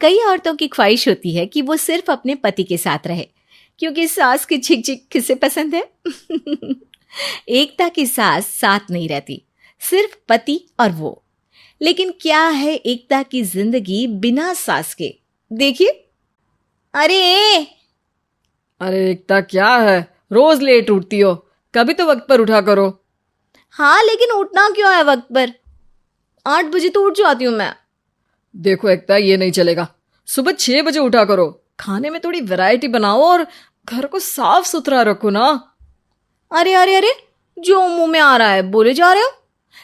कई औरतों की ख्वाहिश होती है कि वो सिर्फ अपने पति के साथ रहे, क्योंकि सास की झिक झिक किसे पसंद है। एकता की सास साथ नहीं रहती, सिर्फ पति और वो। लेकिन क्या है एकता की जिंदगी बिना सास के? देखिए। अरे अरे एकता, क्या है? रोज लेट उठती हो, कभी तो वक्त पर उठा करो। हाँ, लेकिन उठना क्यों है वक्त पर? 8 बजे तो उठ जाती हूँ मैं। देखो एकता, ये नहीं चलेगा। सुबह 6 बजे उठा करो। खाने में थोड़ी वैरायटी बनाओ और घर को साफ सुथरा रखो ना। अरे अरे अरे, जो मुंह में आ रहा है बोले जा रहे हो।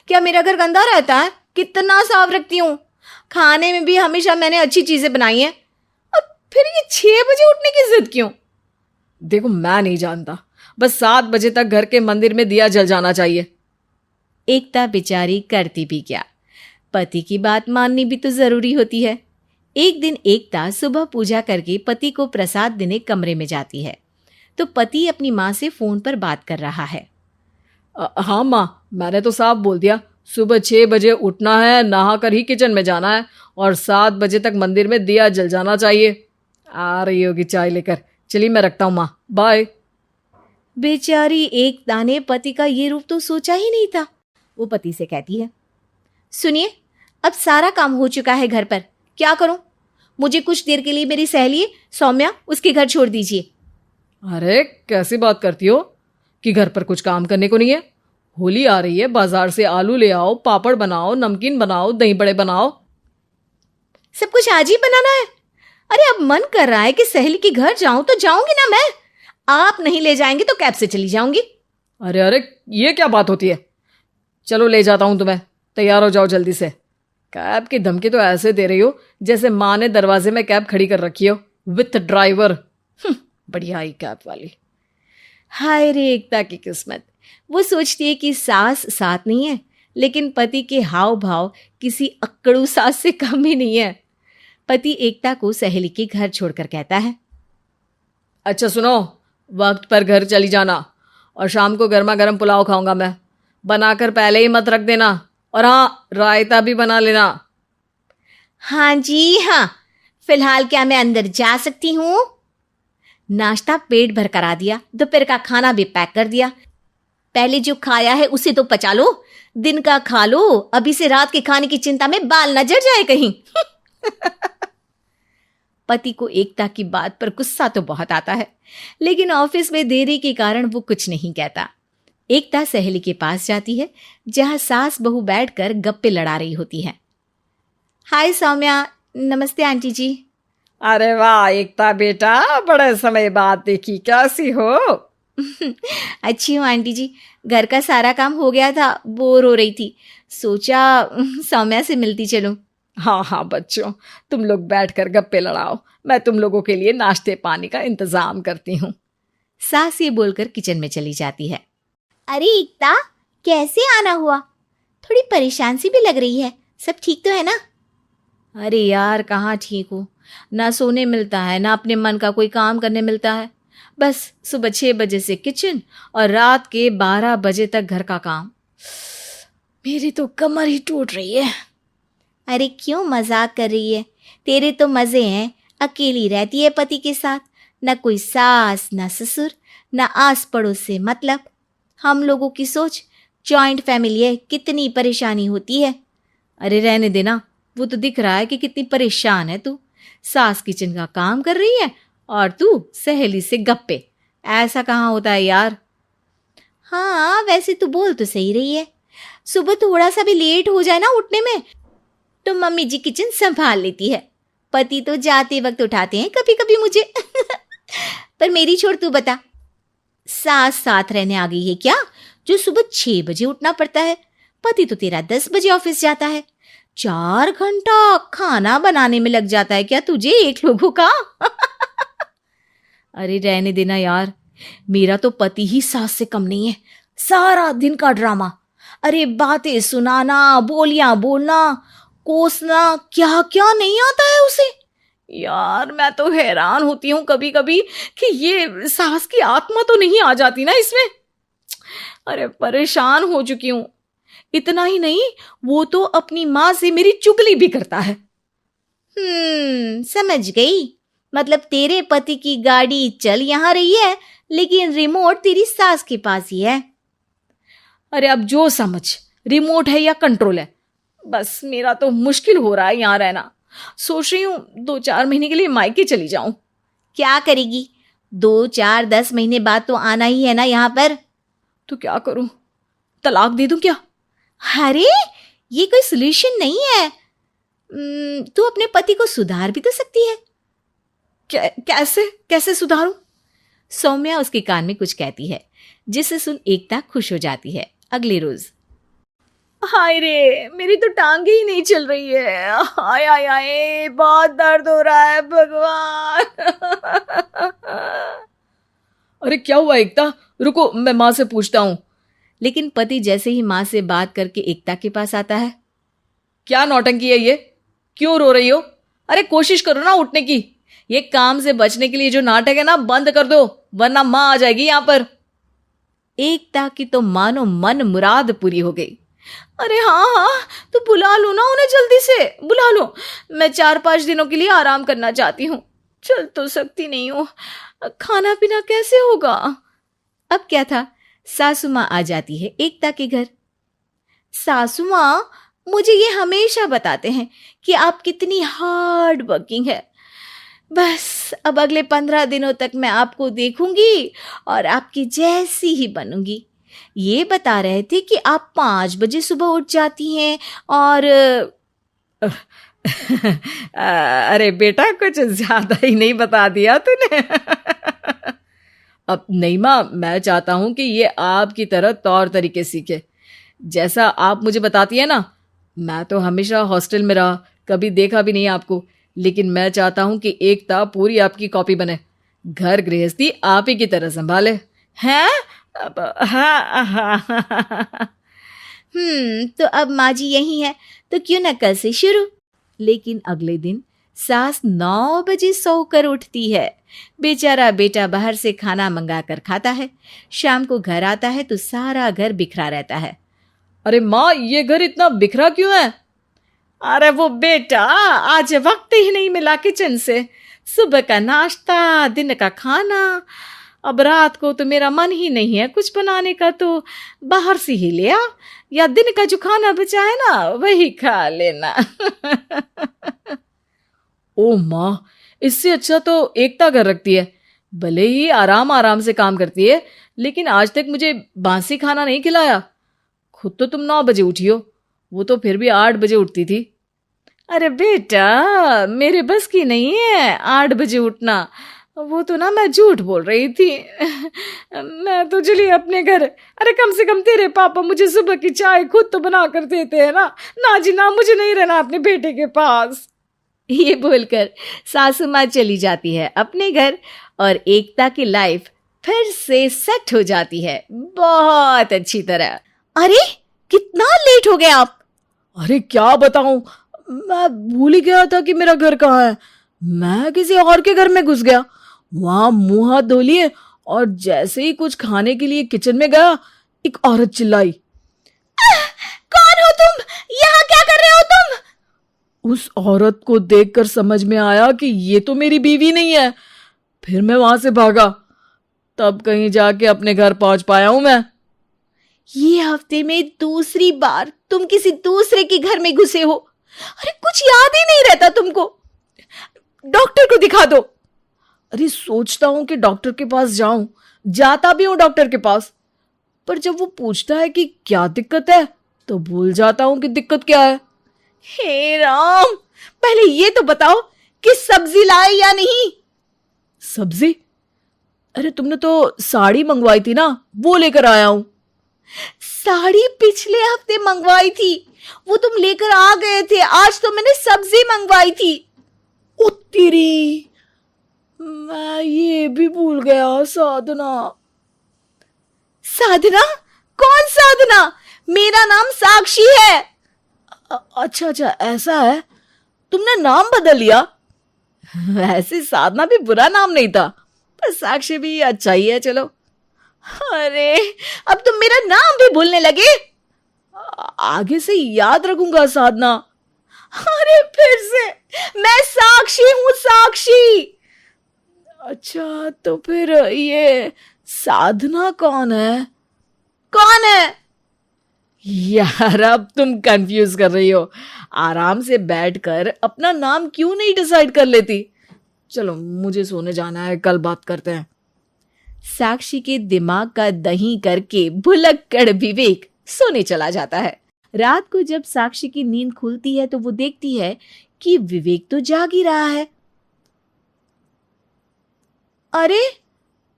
क्या मेरा घर गंदा रहता है? कितना साफ रखती हूँ। खाने में भी हमेशा मैंने अच्छी चीजें बनाई हैं। और फिर ये 6 बजे उठने की जिद क्यों? देखो, मैं नहीं जानता, बस 7 बजे तक घर के मंदिर में दिया जल जाना चाहिए। एकता बेचारी करती भी क्या, पति की बात माननी भी तो जरूरी होती है। एक दिन एकता सुबह पूजा करके पति को प्रसाद देने कमरे में जाती है, तो पति अपनी माँ से फोन पर बात कर रहा है। हाँ माँ, मैंने तो साफ बोल दिया, सुबह 6 बजे उठना है, नहा कर ही किचन में जाना है और 7 बजे तक मंदिर में दिया जल जाना चाहिए। आ रही होगी चाय लेकर। चलिए मैं रखता हूँ माँ, बाय। बेचारी एकता ने पति का ये रूप तो सोचा ही नहीं था। वो पति से कहती है, सुनिए, अब सारा काम हो चुका है घर पर, क्या करूं? मुझे कुछ देर के लिए मेरी सहेली सौम्या, उसके घर छोड़ दीजिए। अरे कैसी बात करती हो कि घर पर कुछ काम करने को नहीं है? होली आ रही है, बाजार से आलू ले आओ, पापड़ बनाओ, नमकीन बनाओ, दही बड़े बनाओ। सब कुछ आज ही बनाना है? अरे अब मन कर रहा है कि सहेली के घर जाऊं तो जाऊंगी ना मैं। आप नहीं ले जाएंगे तो कैब से चली जाऊंगी। अरे अरे, ये क्या बात होती है? चलो ले जाता हूँ तुम्हें, तैयार हो जाओ जल्दी से। कैब की धमकी तो ऐसे दे रही हो जैसे माँ ने दरवाजे में कैब खड़ी कर रखी हो विथ ड्राइवर। बढ़िया आई कैब वाली। हाय रे एकता की किस्मत। वो सोचती है कि सास साथ नहीं है, लेकिन पति के हाव भाव किसी अक्कड़ू सास से कम ही नहीं है। पति एकता को सहेली के घर छोड़कर कहता है, अच्छा सुनो, वक्त पर घर चली जाना और शाम को गर्मा गर्म पुलाव खाऊंगा मैं। बनाकर पहले ही मत रख देना, और हाँ, रायता भी बना लेना। हाँ जी हाँ, फिलहाल क्या मैं अंदर जा सकती हूँ? नाश्ता पेट भर करा दिया, दोपहर का खाना भी पैक कर दिया। पहले जो खाया है उसे तो पचा लो, दिन का खा लो, अभी से रात के खाने की चिंता में बाल न जड़ जाए कहीं। पति को एकता की बात पर गुस्सा तो बहुत आता है, लेकिन ऑफिस में देरी के कारण वो कुछ नहीं कहता। एकता सहेली के पास जाती है, जहां सास बहू बैठकर गप्पे लड़ा रही होती है। हाय सौम्या, नमस्ते आंटी जी। अरे वाह एकता बेटा, बड़े समय बाद देखी, कैसी हो? अच्छी हूँ आंटी जी, घर का सारा काम हो गया था, बोर हो रही थी, सोचा सौम्या से मिलती चलूं। हाँ हाँ बच्चों, तुम लोग बैठकर गप्पे लड़ाओ, मैं तुम लोगों के लिए नाश्ते पानी का इंतजाम करती हूँ। सास ये बोलकर किचन में चली जाती है। अरे एकता, कैसे आना हुआ? थोड़ी परेशान सी भी लग रही है, सब ठीक तो है ना? अरे यार, कहाँ ठीक हूँ, ना सोने मिलता है, ना अपने मन का कोई काम करने मिलता है। बस सुबह 6 बजे से किचन और रात के 12 बजे तक घर का काम। मेरी तो कमर ही टूट रही है। अरे क्यों मजाक कर रही है? तेरे तो मजे हैं, अकेली रहती है पति के साथ, न कोई सास न ससुर, न आस पड़ोस से मतलब। हम लोगों की सोच, जॉइंट फैमिली है, कितनी परेशानी होती है। अरे रहने देना, वो तो दिख रहा है कि कितनी परेशान है तू। सास किचन का काम कर रही है और तू सहेली से गप्पे। ऐसा कहाँ होता है यार। हाँ वैसे तू बोल तो सही रही है, सुबह थोड़ा सा भी लेट हो जाए ना उठने में तो मम्मी जी किचन संभाल लेती है। पति तो जाते वक्त उठाते हैं कभी कभी मुझे। पर मेरी छोड़, तू बता, सास साथ रहने आ गई है क्या, जो सुबह 6 बजे उठना पड़ता है? पति तो तेरा 10 बजे ऑफिस जाता है, 4 घंटा खाना बनाने में लग जाता है क्या तुझे एक लोगों का? अरे रहने देना यार, मेरा तो पति ही सास से कम नहीं है। सारा दिन का ड्रामा, अरे बातें सुनाना, बोलियां बोलना, कोसना, क्या क्या नहीं आता है उसे। यार मैं तो हैरान होती हूँ कभी कभी कि ये सास की आत्मा तो नहीं आ जाती ना इसमें। अरे परेशान हो चुकी हूँ। इतना ही नहीं, वो तो अपनी माँ से मेरी चुगली भी करता है। समझ गई। मतलब तेरे पति की गाड़ी चल यहाँ रही है, लेकिन रिमोट तेरी सास के पास ही है। अरे अब जो समझ, रिमोट है या कंट्रोल है, बस मेरा तो मुश्किल हो रहा है यहाँ रहना। सोच रही हूँ 2-4 महीने के लिए मायके चली जाऊं। क्या करेगी? 2-4-10 महीने बाद तो आना ही है ना यहाँ पर। तो क्या करूं, तलाक दे दूं क्या? अरे ये कोई सोल्यूशन नहीं है। तू अपने पति को सुधार भी तो सकती है। कैसे कैसे सुधारूं? सौम्या उसके कान में कुछ कहती है, जिसे सुन एकता खुश हो जाती है। अगले रोज, हाय रे, मेरी तो टांगे ही नहीं चल रही है। हाय हाय हाय, बहुत दर्द हो रहा है भगवान। अरे क्या हुआ एकता? रुको, मैं माँ से पूछता हूँ। लेकिन पति जैसे ही माँ से बात करके एकता के पास आता है। क्या नौटंकी है ये? क्यों रो रही हो? अरे कोशिश करो ना उठने की। ये काम से बचने के लिए जो नाटक है ना, बंद कर दो, वरना माँ आ जाएगी यहाँ पर। एकता की तो मानो मन मुराद पूरी हो गई। अरे हाँ हाँ, तो बुला लो ना उन्हें, जल्दी से बुला लो। मैं 4-5 दिनों के लिए आराम करना चाहती हूँ। चल तो सकती नहीं हूँ, खाना पीना कैसे होगा? अब क्या था, सासू माँ आ जाती है एकता के घर। सासू माँ मुझे ये हमेशा बताते हैं कि आप कितनी हार्ड वर्किंग है। बस अब अगले 15 दिनों तक मैं आपको देखूंगी और आपकी जैसी ही बनूंगी। ये बता रहे थे कि आप 5 बजे सुबह उठ जाती हैं और अरे बेटा, कुछ ज्यादा ही नहीं बता दिया तूने। अब नहीं माँ, मैं चाहता हूं कि ये आपकी तरह तौर तरीके सीखे, जैसा आप मुझे बताती है ना। मैं तो हमेशा हॉस्टल में रहा, कभी देखा भी नहीं आपको, लेकिन मैं चाहता हूं कि एकता पूरी आपकी कॉपी बने, घर गृहस्थी आप ही की तरह संभाले। हैं? हाँ। तो अब माँ जी यही है, तो क्यों न कल से शुरू। लेकिन अगले दिन सास 9 बजे सोकर उठती है। बेचारा बेटा बाहर से खाना मंगा कर खाता है। शाम को घर आता है तो सारा घर बिखरा रहता है। अरे माँ, ये घर इतना बिखरा क्यों है? अरे वो बेटा, आज वक्त ही नहीं मिला किचन से। सुबह का नाश्ता, दिन का खाना, अब रात को तो मेरा मन ही नहीं है कुछ बनाने का, तो बाहर से ही ले आ, या दिन का जो खाना बचा है ना वही खा लेना। ओ माँ, इससे अच्छा तो एकता घर रखती है। भले ही आराम आराम से काम करती है, लेकिन आज तक मुझे बासी खाना नहीं खिलाया। खुद तो तुम 9 बजे उठी हो, वो तो फिर भी 8 बजे उठती थी। अरे बेटा, मेरे बस की नहीं है 8 बजे उठना। वो तो ना मैं झूठ बोल रही थी। मैं तो चली अपने घर। अरे कम से कम तेरे पापा मुझे सुबह की चाय खुद तो बना कर देते हैं ना। ना जी ना, मुझे नहीं रहना अपने बेटे के पास। ये बोलकर सासू माँ चली जाती है अपने घर और एकता की लाइफ फिर से सेट हो जाती है बहुत अच्छी तरह। अरे कितना लेट हो गए आप? अरे क्या बताऊं, मैं भूल ही गया था कि मेरा घर कहाँ है। मैं किसी और के घर में घुस गया, वहां मुंह हाथ धो लिए और जैसे ही कुछ खाने के लिए किचन में गया, एक औरत चिल्लाई, कौन हो तुम? यहाँ क्या कर रहे हो तुम? उस औरत को देखकर समझ में आया कि ये तो मेरी बीवी नहीं है। फिर मैं वहां से भागा, तब कहीं जाके अपने घर पहुंच पाया हूं मैं। ये हफ्ते में दूसरी बार तुम किसी दूसरे के घर में घुसे हो। अरे कुछ याद ही नहीं रहता तुमको। डॉक्टर को दिखा दो। अरे सोचता हूं कि डॉक्टर के पास जाऊं, जाता भी हूं डॉक्टर के पास, पर जब वो पूछता है कि क्या दिक्कत है, तो भूल जाता हूं कि दिक्कत क्या है। हे राम, पहले ये तो बताओ कि सब्जी लाए या नहीं? सब्जी? अरे तुमने तो साड़ी मंगवाई थी ना, वो लेकर आया हूं। साड़ी पिछले हफ्ते मंगवाई थी, वो तुम लेकर आ गए थे। आज तो मैंने सब्जी मंगवाई थी। ओ तेरी, मैं ये भी भूल गया। साधना। साधना? कौन साधना? मेरा नाम साक्षी है। अच्छा अच्छा, ऐसा है, तुमने नाम बदल लिया। वैसे साधना भी बुरा नाम नहीं था, पर साक्षी भी अच्छा ही है। चलो। अरे अब तुम मेरा नाम भी भूलने लगे। आगे से याद रखूंगा साधना। अरे फिर से, मैं साक्षी हूँ, साक्षी। अच्छा, तो फिर ये साधना कौन है? कौन है? यार अब तुम कंफ्यूज कर रही हो। आराम से बैठकर अपना नाम क्यों नहीं डिसाइड कर लेती? चलो मुझे सोने जाना है, कल बात करते हैं। साक्षी के दिमाग का दही करके भुलक्कड़ विवेक सोने चला जाता है। रात को जब साक्षी की नींद खुलती है तो वो देखती है कि विवेक तो जाग ही रहा है। अरे,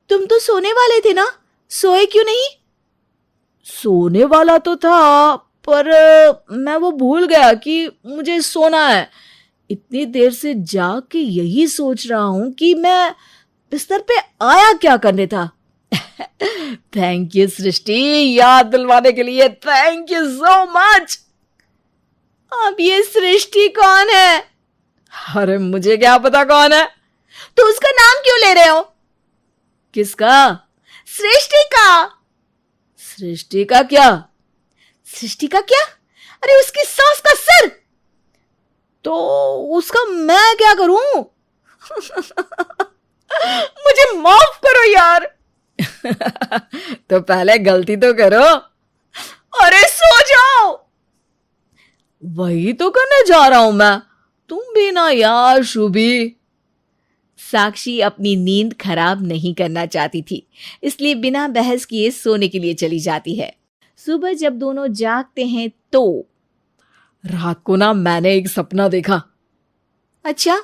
तुम तो सोने वाले थे ना, सोए क्यों नहीं? सोने वाला तो था, पर मैं वो भूल गया कि मुझे सोना है। इतनी देर से जाग के यही सोच रहा हूं कि मैं बिस्तर पे आया क्या करने था। थैंक यू सृष्टि, याद दिलवाने के लिए थैंक यू सो मच। अब ये सृष्टि कौन है? अरे मुझे क्या पता कौन है। तो उसका नाम क्यों ले रहे हो? किसका? सृष्टि का। सृष्टि का क्या? सृष्टि का क्या? अरे उसकी सास का सिर। तो उसका मैं क्या करूं? मुझे माफ करो यार। तो पहले गलती तो करो। अरे सो जाओ। वही तो करने जा रहा हूं मैं। तुम भी ना यार शुभी। साक्षी अपनी नींद खराब नहीं करना चाहती थी, इसलिए बिना बहस किए सोने के लिए चली जाती है। सुबह जब दोनों जागते हैं तो रात को ना मैंने एक सपना देखा। अच्छा,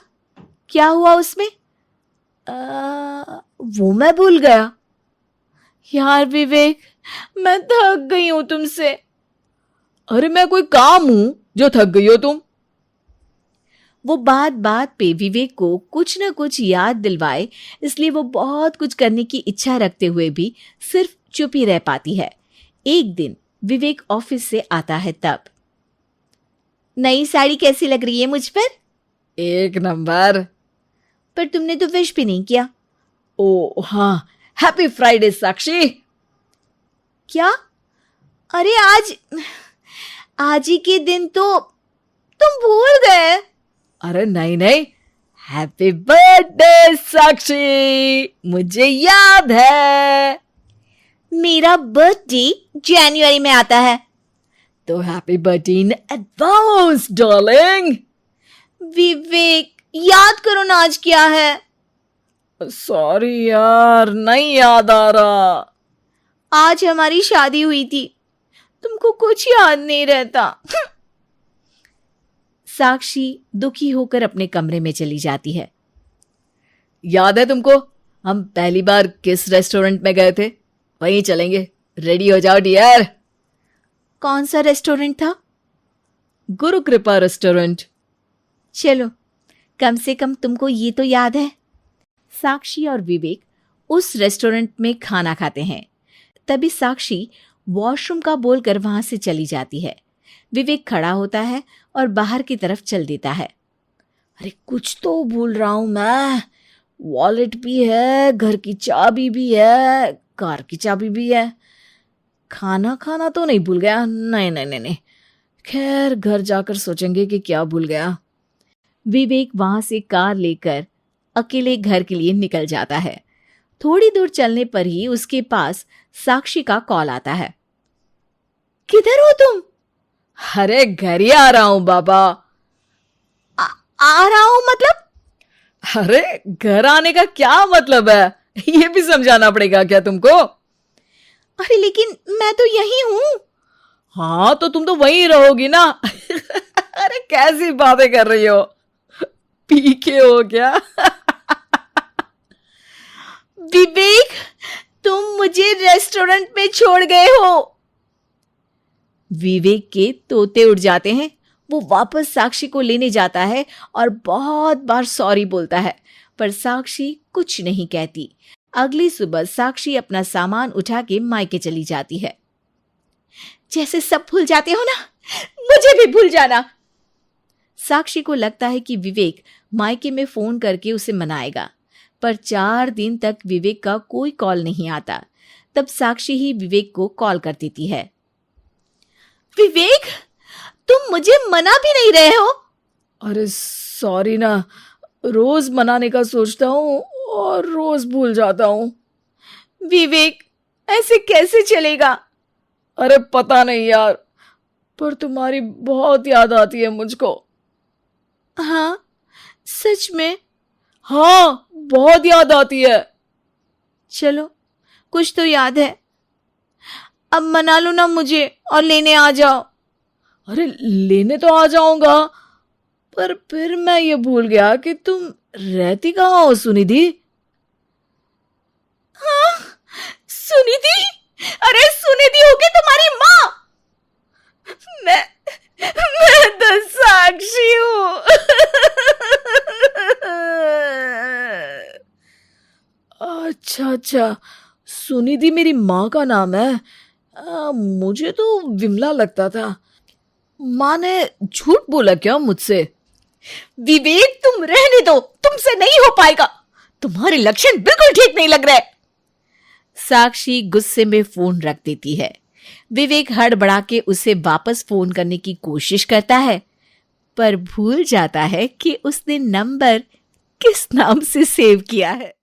क्या हुआ उसमें? वो मैं भूल गया। यार विवेक, मैं थक गई हूं तुमसे। अरे मैं कोई काम हूं जो थक गई हो तुम? वो बात बात पे विवेक को कुछ न कुछ याद दिलवाए, इसलिए वो बहुत कुछ करने की इच्छा रखते हुए भी सिर्फ चुप ही रह पाती है। एक दिन विवेक ऑफिस से आता है तब। नई साड़ी कैसी लग रही है मुझ पर? एक नंबर। पर तुमने तो विश भी नहीं किया। ओ हाँ, हैप्पी फ्राइडे साक्षी। क्या? अरे आज ही के दिन तो तुम भूल गए। अरे नहीं नहीं, हैप्पी बर्थडे साक्षी, मुझे याद है। मेरा बर्थडे जनवरी में आता है। तो happy birthday in advance darling. Vivek, याद करो ना आज क्या है। सॉरी यार, नहीं याद आ रहा। आज हमारी शादी हुई थी, तुमको कुछ याद नहीं रहता। साक्षी दुखी होकर अपने कमरे में चली जाती है। याद है तुमको हम पहली बार किस रेस्टोरेंट में गए थे? वहीं चलेंगे, रेडी हो जाओ डियर। कौन सा रेस्टोरेंट था? गुरु कृपा रेस्टोरेंट। चलो, कम से कम तुमको ये तो याद है। साक्षी और विवेक उस रेस्टोरेंट में खाना खाते हैं। तभी साक्षी वॉशरूम का बोलकर वहां से चली जाती है। विवेक खड़ा होता है और बाहर की तरफ चल देता है। अरे कुछ तो भूल रहा हूं मैं। वॉलेट भी है, घर की चाबी भी है, कार की चाबी भी है। खाना खाना तो नहीं भूल गया। नहीं नहीं नहीं नहीं, खैर घर जाकर सोचेंगे कि क्या भूल गया। विवेक वहां से कार लेकर अकेले घर के लिए निकल जाता है। थोड़ी दूर चलने पर ही उसके पास साक्षी का कॉल आता है। किधर हो तुम? अरे घर ही आ रहा हूं बाबा। आ रहा हूं मतलब? अरे घर आने का क्या मतलब है, ये भी समझाना पड़ेगा क्या तुमको? अरे लेकिन मैं तो यही हूं। हाँ तो तुम तो वहीं रहोगी ना। अरे कैसी बातें कर रही हो, पी के हो क्या? विवेक, तुम मुझे रेस्टोरेंट में छोड़ गए हो। विवेक के तोते उड़ जाते हैं। वो वापस साक्षी को लेने जाता है और बहुत बार सॉरी बोलता है, पर साक्षी कुछ नहीं कहती। अगली सुबह साक्षी अपना सामान उठा के मायके चली जाती है। जैसे सब भूल जाते हो ना, मुझे भी भूल जाना। साक्षी को लगता है कि विवेक मायके में फोन करके उसे मनाएगा, पर 4 दिन तक विवेक का कोई कॉल नहीं आता। तब साक्षी ही विवेक को कॉल कर देती है। विवेक, तुम मुझे मना भी नहीं रहे हो। अरे सॉरी ना, रोज मनाने का सोचता हूँ और रोज भूल जाता हूँ। विवेक, ऐसे कैसे चलेगा? अरे पता नहीं यार, पर तुम्हारी बहुत याद आती है मुझको। हाँ, सच में? हाँ, बहुत याद आती है। चलो, कुछ तो याद है। अब मना लो ना मुझे और लेने आ जाओ। अरे लेने तो आ जाऊंगा, पर फिर मैं ये भूल गया कि तुम रहती कहाँ हो सुनिधि। हाँ, सुनिधि? अरे सुनिधि होगी तुम्हारी माँ। मैं तो साक्षी हूँ। अच्छा अच्छा, सुनिधि मेरी माँ का नाम है। मुझे तो विमला लगता था। माँ ने झूठ बोला क्या मुझसे? विवेक, तुम रहने दो, तुमसे नहीं हो पाएगा। तुम्हारे लक्षण बिल्कुल ठीक नहीं लग रहे। साक्षी गुस्से में फोन रख देती है। विवेक हड़बड़ा के उसे वापस फोन करने की कोशिश करता है, पर भूल जाता है कि उसने नंबर किस नाम से सेव किया है।